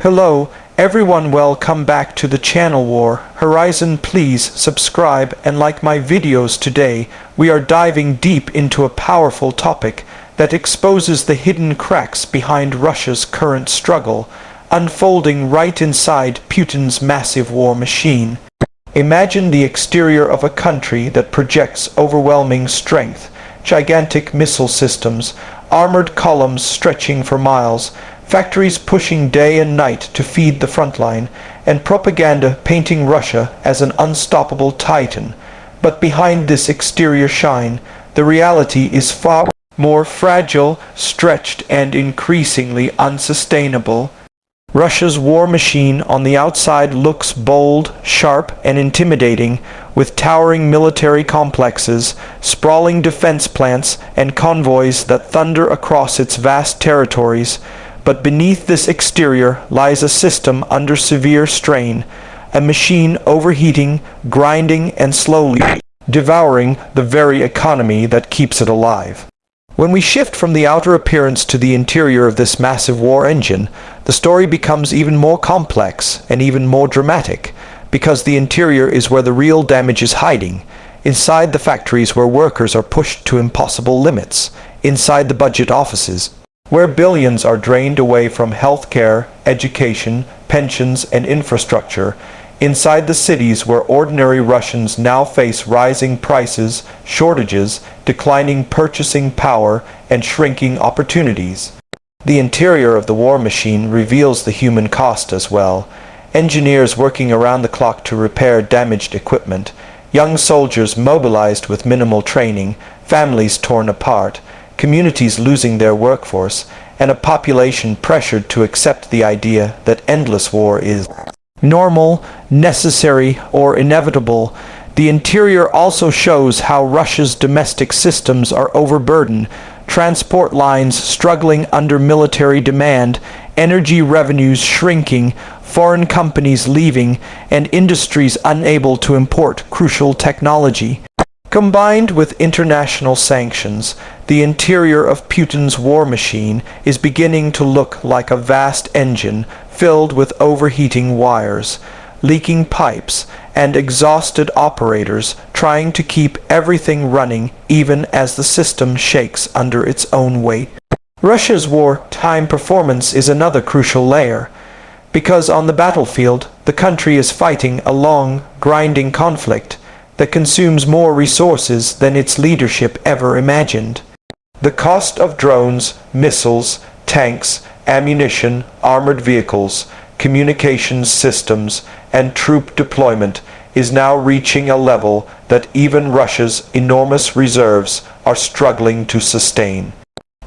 Hello, everyone, welcome back to the channel War Horizon. Please subscribe and like my videos. Today, we are diving deep into a powerful topic that exposes the hidden cracks behind Russia's current struggle, unfolding right inside Putin's massive war machine. Imagine the exterior of a country that projects overwhelming strength, gigantic missile systems, armored columns stretching for miles, factories pushing day and night to feed the front line, and propaganda painting Russia as an unstoppable titan. But behind this exterior shine, the reality is far more fragile, stretched, and increasingly unsustainable. Russia's war machine on the outside looks bold, sharp, and intimidating, with towering military complexes, sprawling defense plants, and convoys that thunder across its vast territories. But beneath this exterior lies a system under severe strain, a machine overheating, grinding, and slowly devouring the very economy that keeps it alive. When we shift from the outer appearance to the interior of this massive war engine, the story becomes even more complex and even more dramatic, because the interior is where the real damage is hiding, inside the factories where workers are pushed to impossible limits, inside the budget offices, where billions are drained away from healthcare, education, pensions, and infrastructure, inside the cities where ordinary Russians now face rising prices, shortages, declining purchasing power, and shrinking opportunities. The interior of the war machine reveals the human cost as well. Engineers working around the clock to repair damaged equipment, young soldiers mobilized with minimal training, families torn apart, communities losing their workforce, and a population pressured to accept the idea that endless war is normal, necessary, or inevitable. The interior also shows how Russia's domestic systems are overburdened, transport lines struggling under military demand, energy revenues shrinking, foreign companies leaving, and industries unable to import crucial technology. Combined with international sanctions, the interior of Putin's war machine is beginning to look like a vast engine filled with overheating wires, leaking pipes, and exhausted operators trying to keep everything running even as the system shakes under its own weight. Russia's wartime performance is another crucial layer, because on the battlefield, the country is fighting a long, grinding conflict that consumes more resources than its leadership ever imagined. The cost of drones, missiles, tanks, ammunition, armored vehicles, communications systems, and troop deployment is now reaching a level that even Russia's enormous reserves are struggling to sustain.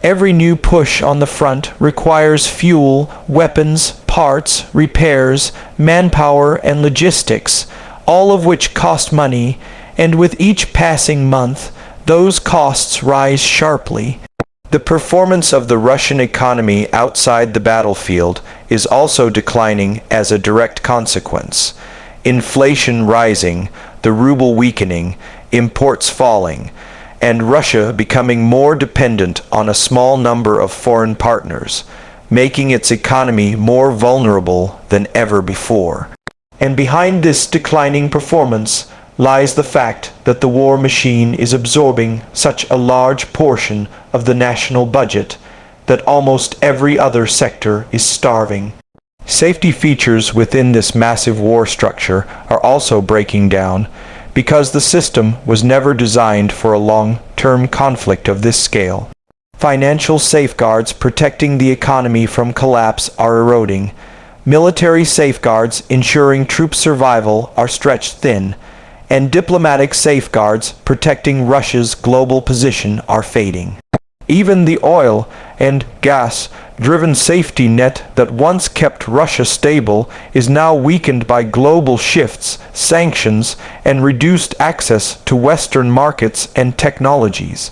Every new push on the front requires fuel, weapons, parts, repairs, manpower, and logistics, all of which cost money, and with each passing month, those costs rise sharply. The performance of the Russian economy outside the battlefield is also declining as a direct consequence. Inflation rising, the ruble weakening, imports falling, and Russia becoming more dependent on a small number of foreign partners, making its economy more vulnerable than ever before. And behind this declining performance lies the fact that the war machine is absorbing such a large portion of the national budget that almost every other sector is starving. Safety features within this massive war structure are also breaking down, because the system was never designed for a long-term conflict of this scale. Financial safeguards protecting the economy from collapse are eroding. Military safeguards ensuring troop survival are stretched thin, and diplomatic safeguards protecting Russia's global position are fading. Even the oil and gas-driven safety net that once kept Russia stable is now weakened by global shifts, sanctions, and reduced access to Western markets and technologies.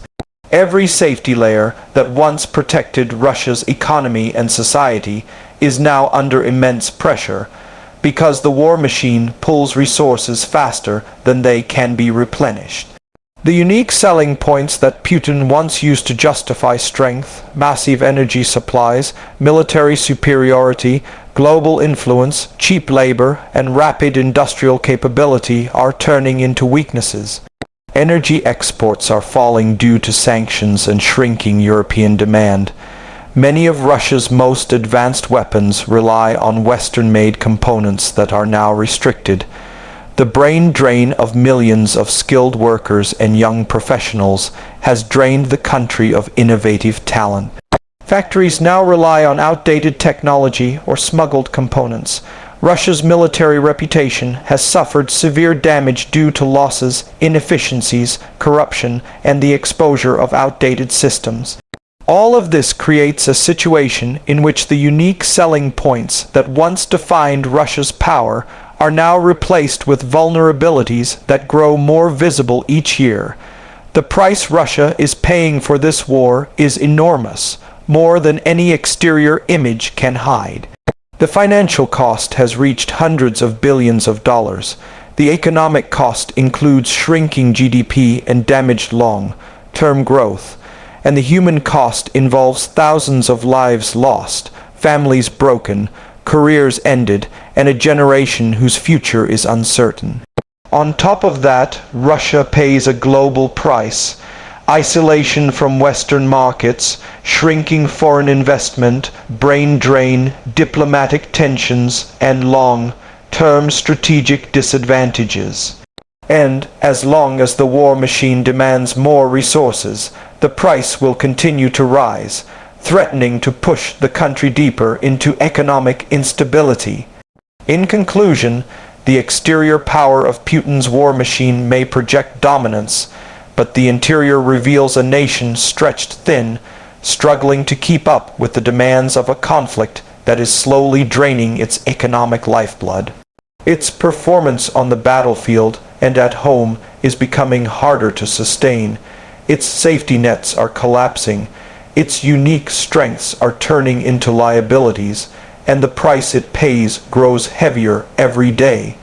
Every safety layer that once protected Russia's economy and society is now under immense pressure, because the war machine pulls resources faster than they can be replenished. The unique selling points that Putin once used to justify strength, massive energy supplies, military superiority, Global influence, cheap labor, and rapid industrial capability are turning into weaknesses. Energy exports are falling due to sanctions and shrinking European demand. Many of Russia's most advanced weapons rely on Western-made components that are now restricted. The brain drain of millions of skilled workers and young professionals has drained the country of innovative talent. Factories now rely on outdated technology or smuggled components. Russia's military reputation has suffered severe damage due to losses, inefficiencies, corruption, and the exposure of outdated systems. All of this creates a situation in which the unique selling points that once defined Russia's power are now replaced with vulnerabilities that grow more visible each year. The price Russia is paying for this war is enormous, more than any exterior image can hide. The financial cost has reached hundreds of billions of dollars. The economic cost includes shrinking GDP and damaged long-term growth. And the human cost involves thousands of lives lost, families broken, careers ended, and a generation whose future is uncertain. On top of that, Russia pays a global price. Isolation from Western markets, shrinking foreign investment, brain drain, diplomatic tensions, and long-term strategic disadvantages. And as long as the war machine demands more resources, the price will continue to rise, threatening to push the country deeper into economic instability. In conclusion, the exterior power of Putin's war machine may project dominance, but the interior reveals a nation stretched thin, struggling to keep up with the demands of a conflict that is slowly draining its economic lifeblood. Its performance on the battlefield and at home is becoming harder to sustain. Its safety nets are collapsing. Its unique strengths are turning into liabilities, and the price it pays grows heavier every day.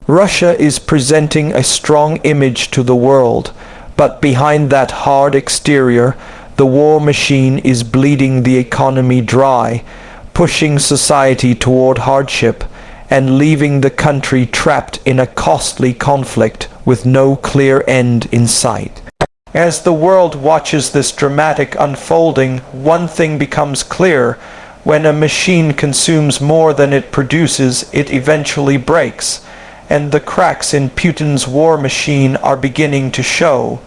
Russia is presenting a strong image to the world, but behind that hard exterior, the war machine is bleeding the economy dry, pushing society toward hardship, and leaving the country trapped in a costly conflict with no clear end in sight. As the world watches this dramatic unfolding, one thing becomes clear: when a machine consumes more than it produces, it eventually breaks, and the cracks in Putin's war machine are beginning to show.